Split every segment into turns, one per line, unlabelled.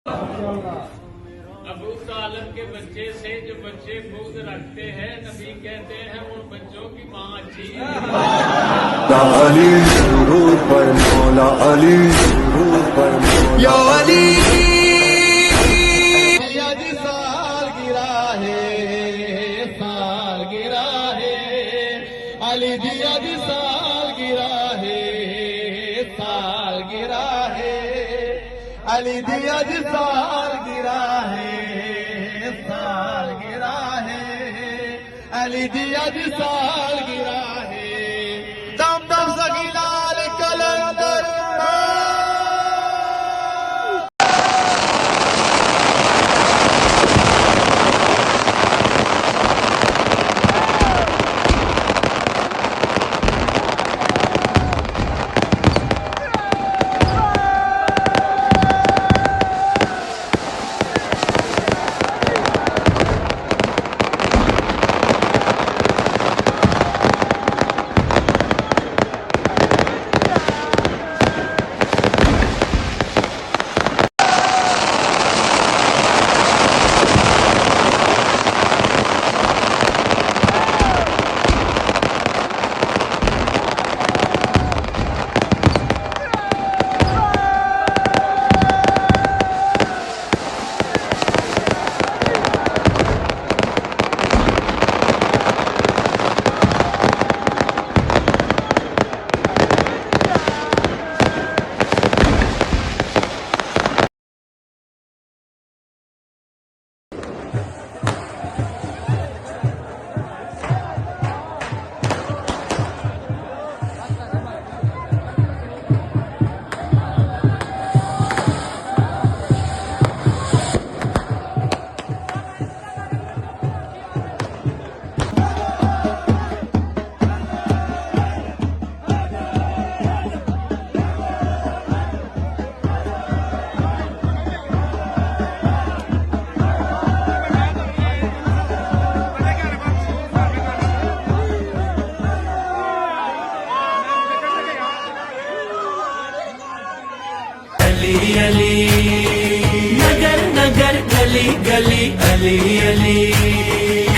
अबू तालिब के बच्चे से जो बच्चे बुग़्ज़ रखते हैं, नबी कहते हैं उन बच्चों की माँ अच्छी है।
अली रूह पर मौला अली रूह पर या अली
साल गिरा है अली दिया जी साल गिरा है अली दिया जी साल गिरा है अली दिया जी साल गिरा है दम दम सगीलाल कलंदर
अली अली नगर नगर गली गली अली अली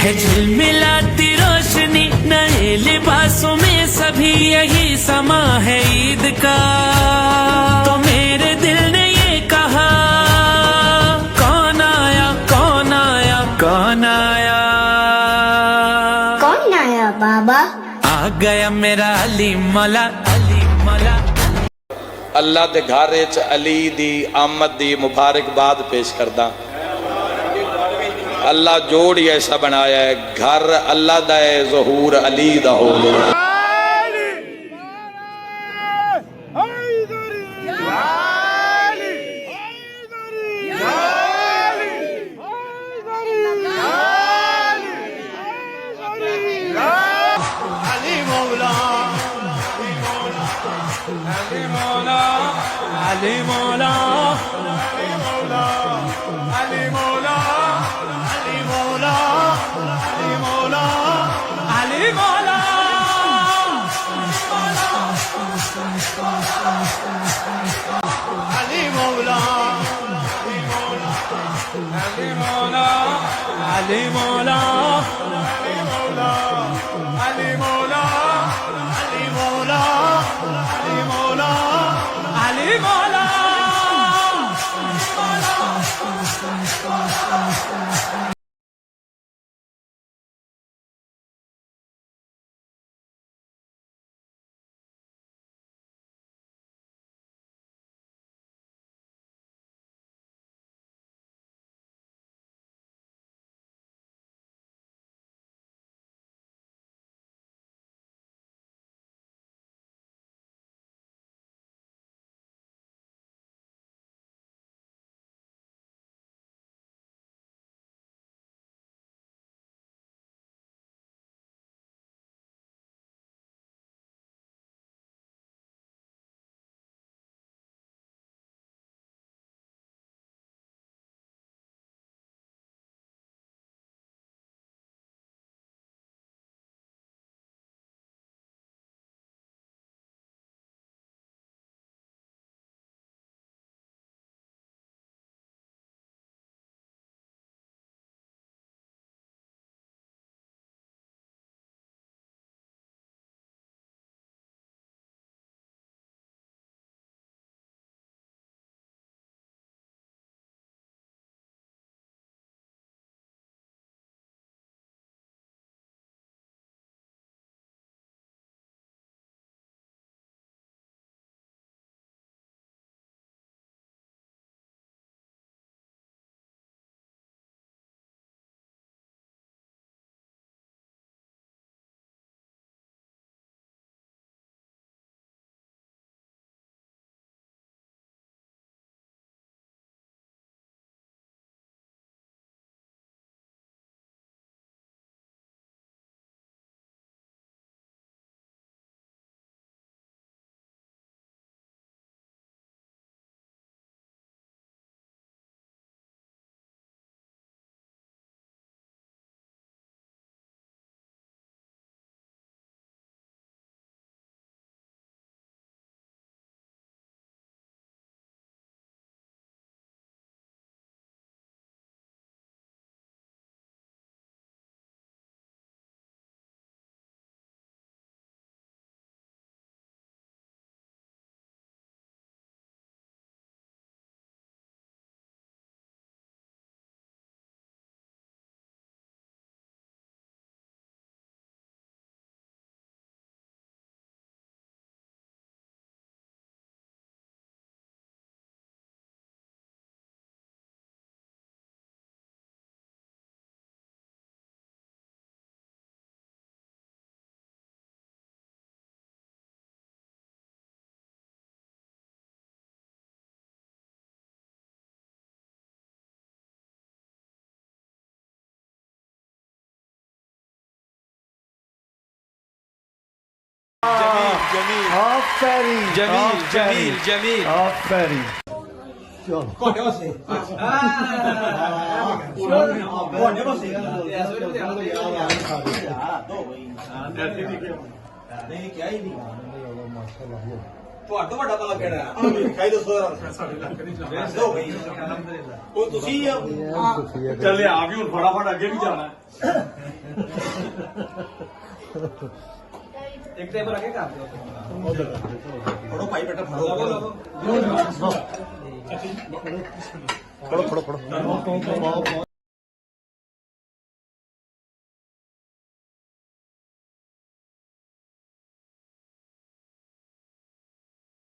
है झिलमिलाती रोशनी नए लिबासों में सभी यही समा है ईद का। तो मेरे दिल ने ये कहा कौन आया कौन आया कौन आया
कौन आया बाबा?
आ गया मेरा अली मौला अली मौला।
अल्लाह दे घर च अली दी आमद दी मुबारकबाद पेश करदा। अल्लाह जोड़ ही ऐसा बनाया है, घर अल्लाह दा है, ज़हूर अली दा हो।
Ali Moula, Ali Moula, Ali Moula, Ali Moula, Ali Moula, Ali Moula, Ali Moula, Ali Moula, Ali Moula, Ali Moula, Ali Moula, Ali Moula, Ali Moula. ਆਫਰੀ
Jameel Jameel Jameel
ਆਫਰੀ
ਤੁਹਾਡਾ ਵੱਡਾ ਭਲਾ ਕਿਹੜਾ ਹੈ ਖਾਈ ਦੱਸੋ ਸਾਡੇ ਲੱਕ ਨਹੀਂ ਚੱਲਦਾ ਬਈ ਉਹ ਤੁਸੀਂ ਚੱਲੇ ਆ ਵੀ ਹੁਣ ਫਟਾਫਟ ਅੱਗੇ ਵੀ ਜਾਣਾ ਇੱਕ ਟੇਬਲ ਅੱਗੇ ਕਰ ਦਿਓ ਫੜੋ ਭਾਈ ਬੇਟਾ ਫੜੋ
ਫੜੋ